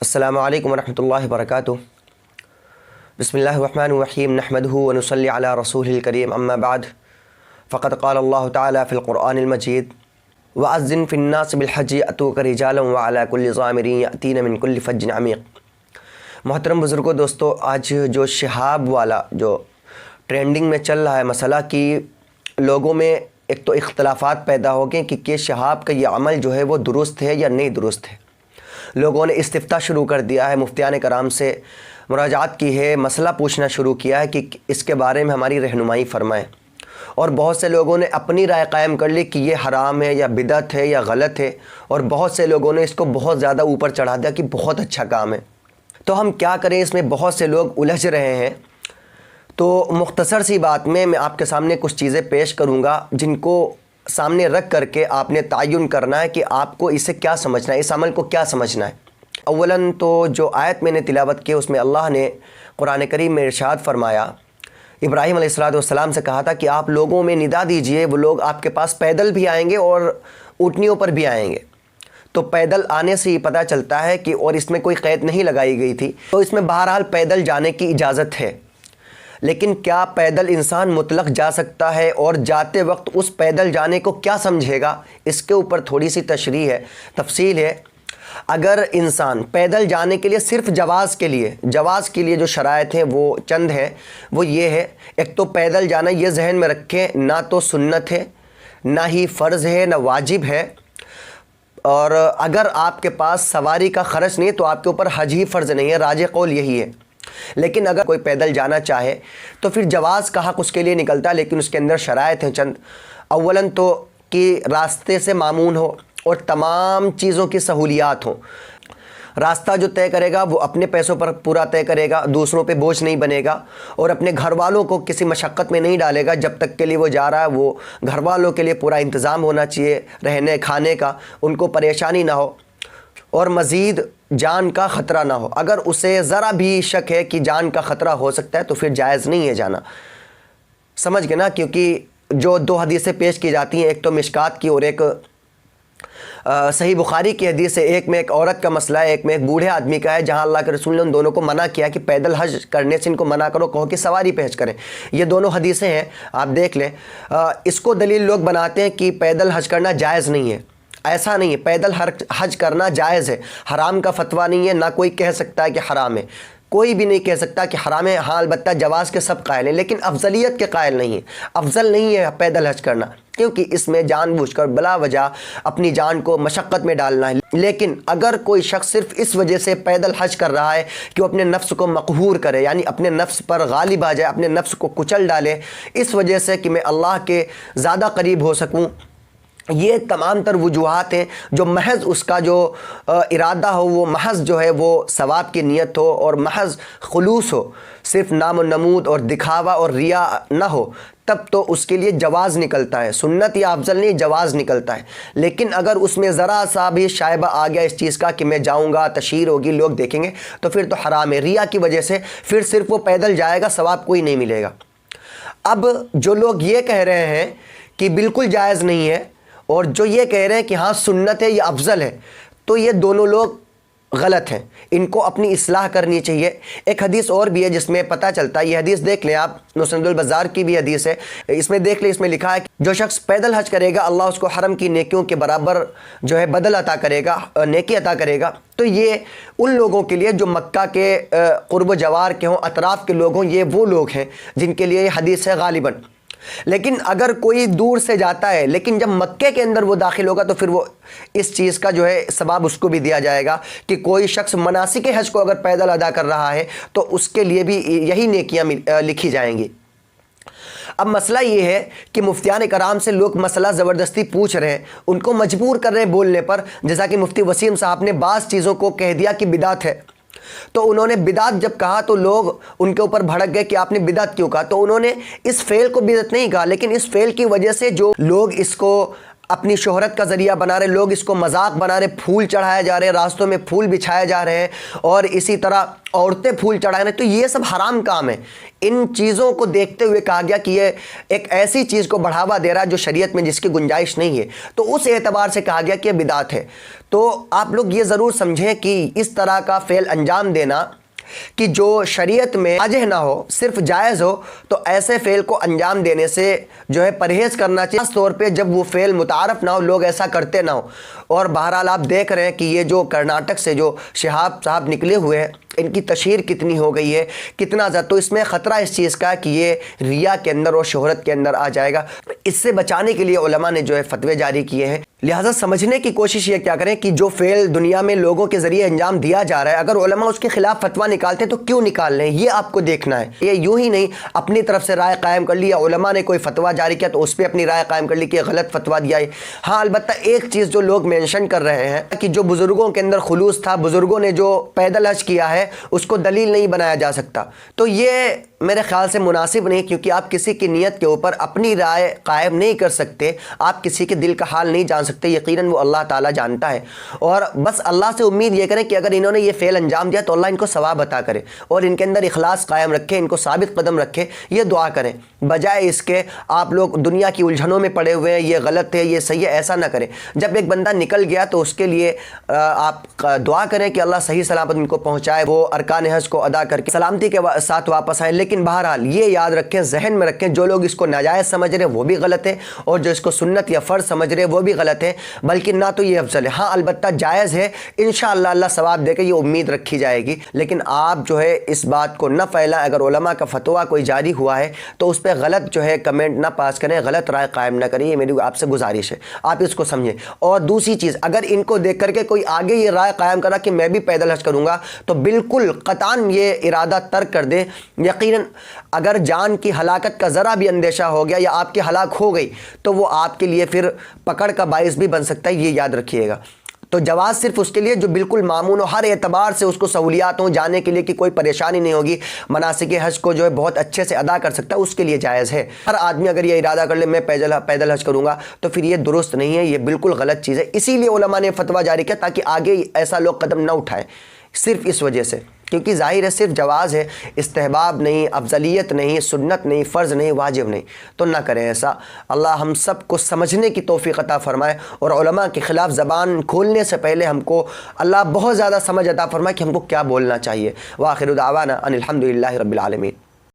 السلام علیکم ورحمۃ اللہ وبرکاتہ۔ بسم اللہ الرحمن الرحیم، نحمدہ ونصلی علی رسول الکریم، اما بعد فقد قال اللہ تعالی فی القرآن المجید وَأَذِّن فِي النَّاسِ بِالْحَجِّ يَأْتُوكَ رِجَالًا وَعَلَى كُلِّ ضَامِرٍ يَأْتِينَ مِنْ كُلِّ فَجٍّ عَمِيقٍ۔ محترم بزرگوں، دوستو، آج جو شہاب والا جو ٹرینڈنگ میں چل رہا ہے مسئلہ کہ لوگوں میں ایک تو اختلافات پیدا ہو گئے کہ شہاب کا یہ عمل جو ہے وہ درست ہے یا نہیں درست ہے۔ لوگوں نے استفتاء شروع کر دیا ہے، مفتیان کرام سے مراجعات کی ہے، مسئلہ پوچھنا شروع کیا ہے کہ اس کے بارے میں ہماری رہنمائی فرمائیں، اور بہت سے لوگوں نے اپنی رائے قائم کر لی کہ یہ حرام ہے یا بدعت ہے یا غلط ہے، اور بہت سے لوگوں نے اس کو بہت زیادہ اوپر چڑھا دیا کہ بہت اچھا کام ہے۔ تو ہم کیا کریں؟ اس میں بہت سے لوگ الجھ رہے ہیں۔ تو مختصر سی بات میں آپ کے سامنے کچھ چیزیں پیش کروں گا جن کو سامنے رکھ کر کے آپ نے تعین کرنا ہے کہ آپ کو اسے کیا سمجھنا ہے، اس عمل کو کیا سمجھنا ہے۔ اولاً تو جو آیت میں نے تلاوت کی اس میں اللہ نے قرآن کریم میں ارشاد فرمایا، ابراہیم علیہ السلام سے کہا تھا کہ آپ لوگوں میں ندا دیجئے، وہ لوگ آپ کے پاس پیدل بھی آئیں گے اور اونٹنیوں پر بھی آئیں گے۔ تو پیدل آنے سے یہ پتہ چلتا ہے کہ، اور اس میں کوئی قید نہیں لگائی گئی تھی، تو اس میں بہرحال پیدل جانے کی اجازت ہے۔ لیکن کیا پیدل انسان مطلق جا سکتا ہے، اور جاتے وقت اس پیدل جانے کو کیا سمجھے گا؟ اس کے اوپر تھوڑی سی تشریح ہے، تفصیل ہے۔ اگر انسان پیدل جانے کے لیے صرف جواز کے لیے جو شرائط ہیں وہ چند ہیں، وہ یہ ہے، ایک تو پیدل جانا یہ ذہن میں رکھیں نہ تو سنت ہے، نہ ہی فرض ہے، نہ واجب ہے، اور اگر آپ کے پاس سواری کا خرچ نہیں ہے تو آپ کے اوپر حج ہی فرض نہیں ہے، راجح قول یہی ہے۔ لیکن اگر کوئی پیدل جانا چاہے تو پھر جواز کا حق اس کے لیے نکلتا ہے، لیکن اس کے اندر شرائط ہیں چند۔ اولاً تو کہ راستے سے مامون ہو اور تمام چیزوں کی سہولیات ہوں۔ راستہ جو طے کرے گا وہ اپنے پیسوں پر پورا طے کرے گا، دوسروں پہ بوجھ نہیں بنے گا، اور اپنے گھر والوں کو کسی مشقت میں نہیں ڈالے گا۔ جب تک کے لیے وہ جا رہا ہے وہ گھر والوں کے لیے پورا انتظام ہونا چاہیے، رہنے کھانے کا، ان کو پریشانی نہ ہو، اور مزید جان کا خطرہ نہ ہو۔ اگر اسے ذرا بھی شک ہے کہ جان کا خطرہ ہو سکتا ہے تو پھر جائز نہیں ہے جانا، سمجھ گئے نا؟ کیونکہ جو دو حدیثیں پیش کی جاتی ہیں، ایک تو مشکات کی اور ایک صحیح بخاری کی حدیث ہے، ایک میں ایک عورت کا مسئلہ ہے، ایک میں ایک بوڑھے آدمی کا ہے، جہاں اللہ کے رسول نے ان دونوں کو منع کیا کہ پیدل حج کرنے سے ان کو منع کرو، کہو کہ سواری پہ حج کریں۔ یہ دونوں حدیثیں ہیں، آپ دیکھ لیں۔ اس کو دلیل لوگ بناتے ہیں کہ پیدل حج کرنا جائز نہیں ہے۔ ایسا نہیں ہے، پیدل حج کرنا جائز ہے، حرام کا فتویٰ نہیں ہے، نہ کوئی کہہ سکتا ہے کہ حرام ہے، کوئی بھی نہیں کہہ سکتا کہ حرام ہے۔ ہاں البتہ جواز کے سب قائل ہیں، لیکن افضلیت کے قائل نہیں ہیں۔ افضل نہیں ہے پیدل حج کرنا، کیونکہ اس میں جان بوجھ کر بلا وجہ اپنی جان کو مشقت میں ڈالنا ہے۔ لیکن اگر کوئی شخص صرف اس وجہ سے پیدل حج کر رہا ہے کہ وہ اپنے نفس کو مقہور کرے، یعنی اپنے نفس پر غالب آ جائے، اپنے نفس کو کچل ڈالے، اس وجہ سے کہ میں اللہ کے زیادہ قریب ہو سکوں، یہ تمام تر وجوہات ہیں جو محض اس کا جو ارادہ ہو، وہ محض جو ہے وہ ثواب کی نیت ہو اور محض خلوص ہو، صرف نام و نمود اور دکھاوا اور ریا نہ ہو، تب تو اس کے لیے جواز نکلتا ہے، سنت یا افضل نہیں، جواز نکلتا ہے۔ لیکن اگر اس میں ذرا سا بھی شائبہ آ گیا اس چیز کا کہ میں جاؤں گا، تشہیر ہوگی، لوگ دیکھیں گے، تو پھر تو حرام ہے۔ ریا کی وجہ سے پھر صرف وہ پیدل جائے گا، ثواب کوئی نہیں ملے گا۔ اب جو لوگ یہ کہہ رہے ہیں کہ بالکل جائز نہیں ہے، اور جو یہ کہہ رہے ہیں کہ ہاں سنت ہے یا افضل ہے، تو یہ دونوں لوگ غلط ہیں، ان کو اپنی اصلاح کرنی چاہیے۔ ایک حدیث اور بھی ہے جس میں پتہ چلتا ہے، یہ حدیث دیکھ لیں آپ، مسند البزار کی بھی حدیث ہے، اس میں دیکھ لیں، اس میں لکھا ہے کہ جو شخص پیدل حج کرے گا اللہ اس کو حرم کی نیکیوں کے برابر جو ہے بدل عطا کرے گا، نیکی عطا کرے گا۔ تو یہ ان لوگوں کے لیے جو مکہ کے قرب و جوار کے ہوں، اطراف کے لوگ ہوں، یہ وہ لوگ ہیں جن کے لیے یہ حدیث ہے غالباً۔ لیکن اگر کوئی دور سے جاتا ہے لیکن جب مکے کے اندر وہ داخل ہوگا تو پھر وہ اس چیز کا جو ہے ثواب اس کو بھی دیا جائے گا کہ کوئی شخص مناسک حج کو اگر پیدل ادا کر رہا ہے تو اس کے لیے بھی یہی نیکیاں لکھی جائیں گی۔ اب مسئلہ یہ ہے کہ مفتیان کرام سے لوگ مسئلہ زبردستی پوچھ رہے ہیں، ان کو مجبور کر رہے ہیں بولنے پر، جیسا کہ مفتی وسیم صاحب نے بعض چیزوں کو کہہ دیا کہ بدعت ہے، تو انہوں نے بدعت جب کہا تو لوگ ان کے اوپر بھڑک گئے کہ آپ نے بدعت کیوں کہا؟ تو انہوں نے اس فعل کو بدعت نہیں کہا، لیکن اس فعل کی وجہ سے جو لوگ اس کو اپنی شہرت کا ذریعہ بنا رہے، لوگ اس کو مذاق بنا رہے، پھول چڑھائے جا رہے ہیں، راستوں میں پھول بچھائے جا رہے ہیں، اور اسی طرح عورتیں پھول چڑھائے رہے ہیں، تو یہ سب حرام کام ہے۔ ان چیزوں کو دیکھتے ہوئے کہا گیا کہ یہ ایک ایسی چیز کو بڑھاوا دے رہا ہے جو شریعت میں جس کی گنجائش نہیں ہے، تو اس اعتبار سے کہا گیا کہ یہ بدعت ہے۔ تو آپ لوگ یہ ضرور سمجھیں کہ اس طرح کا فعل انجام دینا کہ جو شریعت میں واجہ نہ ہو، صرف جائز ہو، تو ایسے فعل کو انجام دینے سے جو ہے پرہیز کرنا چاہیے، خاص طور پہ جب وہ فعل متعارف نہ ہو، لوگ ایسا کرتے نہ ہو۔ اور بہرحال آپ دیکھ رہے ہیں کہ یہ جو کرناٹک سے جو شہاب صاحب نکلے ہوئے ہیں، ان کی تشہیر کتنی ہو گئی ہے، کتنا زیادہ، تو اس میں خطرہ اس چیز کا کہ یہ ریا کے اندر اور شہرت کے اندر آ جائے گا۔ اس سے بچانے کے لیے علماء نے جو ہے فتوے جاری کیے ہیں۔ لہٰذا سمجھنے کی کوشش یہ کیا کریں کہ جو فعل دنیا میں لوگوں کے ذریعے انجام دیا جا رہا ہے، اگر علماء اس کے خلاف فتویٰ نکالتے ہیں تو کیوں نکال لیں، یہ آپ کو دیکھنا ہے۔ یہ یوں ہی نہیں اپنی طرف سے رائے قائم کر لی، یا علماء نے کوئی فتویٰ جاری کیا تو اس پہ اپنی رائے قائم کر لی کہ غلط فتویٰ دیا ہے۔ ہاں البتہ ایک چیز جو لوگ مینشن کر رہے ہیں کہ جو بزرگوں کے اندر خلوص تھا، بزرگوں نے جو پیدل حج کیا ہے اس کو دلیل نہیں بنایا جا سکتا، تو یہ میرے خیال سے مناسب نہیں، کیونکہ آپ کسی کی نیت کے اوپر اپنی رائے قائم نہیں کر سکتے، آپ کسی کے دل کا حال نہیں جان سکتے، یقیناً وہ اللہ تعالیٰ جانتا ہے۔ اور بس اللہ سے امید یہ کریں کہ اگر انہوں نے یہ فعل انجام دیا تو اللہ ان کو ثواب عطا کرے، اور ان کے اندر اخلاص قائم رکھے، ان کو ثابت قدم رکھے، یہ دعا کریں، بجائے اس کے آپ لوگ دنیا کی الجھنوں میں پڑے ہوئے ہیں، یہ غلط ہے، یہ صحیح ہے، ایسا نہ کریں۔ جب ایک بندہ نکل گیا تو اس کے لیے آپ دعا کریں کہ اللہ صحیح سلامت ان کو پہنچائے، وہ ارکان حج کو ادا کر کے سلامتی کے ساتھ واپس آئے۔ لیکن بہرحال یہ یاد رکھیں، ذہن میں رکھیں، جو لوگ اس کو ناجائز سمجھ رہے ہیں وہ بھی غلط ہے، اور جو اس کو سنت یا فرض سمجھ رہے ہیں وہ بھی غلط ہے، بلکہ نہ تو یہ افضل ہے۔ ہاں البتہ جائز ہے، انشاءاللہ اللہ ثواب دے کے، یہ امید رکھی جائے گی، لیکن آپ جو ہے اس بات کو نہ پھیلائیں۔ اگر علماء کا فتویٰ کوئی جاری ہوا ہے تو اس پہ غلط جو ہے کمنٹ نہ پاس کریں، غلط رائے قائم نہ کریں، یہ میری آپ سے گزارش ہے، آپ اس کو سمجھیں۔ اور دوسری چیز، اگر ان کو دیکھ کر کے کوئی آگے یہ رائے قائم کرا کہ میں بھی پیدل حج کروں گا، تو بالکل قطعاً یہ ارادہ ترک کر دیں۔ یقیناً اگر جان کی ہلاکت کا ذرا بھی اندیشہ ہو گیا یا آپ کی ہلاک ہو گئی تو وہ آپ کے لیے پھر پکڑ کا باعث بھی بن سکتا ہے، یہ یاد رکھیے گا۔ تو جواز صرف اس کے لیے جو بالکل مامون ہو، ہر اعتبار سے اس کو سہولیات ہوں، جانے کے لیے کہ کوئی پریشانی نہیں ہوگی، مناسک حج کو جو ہے بہت اچھے سے ادا کر سکتا ہے، اس کے لیے جائز ہے۔ ہر آدمی اگر یہ ارادہ کر لے میں پیدل حج کروں گا تو پھر یہ درست نہیں ہے، یہ بالکل غلط چیز ہے۔ اسی لیے علماء نے فتویٰ جاری کیا تاکہ آگے ایسا لوگ قدم نہ اٹھائیں، صرف اس وجہ سے، کیونکہ ظاہر ہے صرف جواز ہے، استحباب نہیں، افضلیت نہیں، سنت نہیں، فرض نہیں، واجب نہیں، تو نہ کریں ایسا۔ اللہ ہم سب کو سمجھنے کی توفیق عطا فرمائے، اور علماء کے خلاف زبان کھولنے سے پہلے ہم کو اللہ بہت زیادہ سمجھ عطا فرمائے کہ ہم کو کیا بولنا چاہیے۔ وآخر دعوانا ان الحمد للہ رب العالمین۔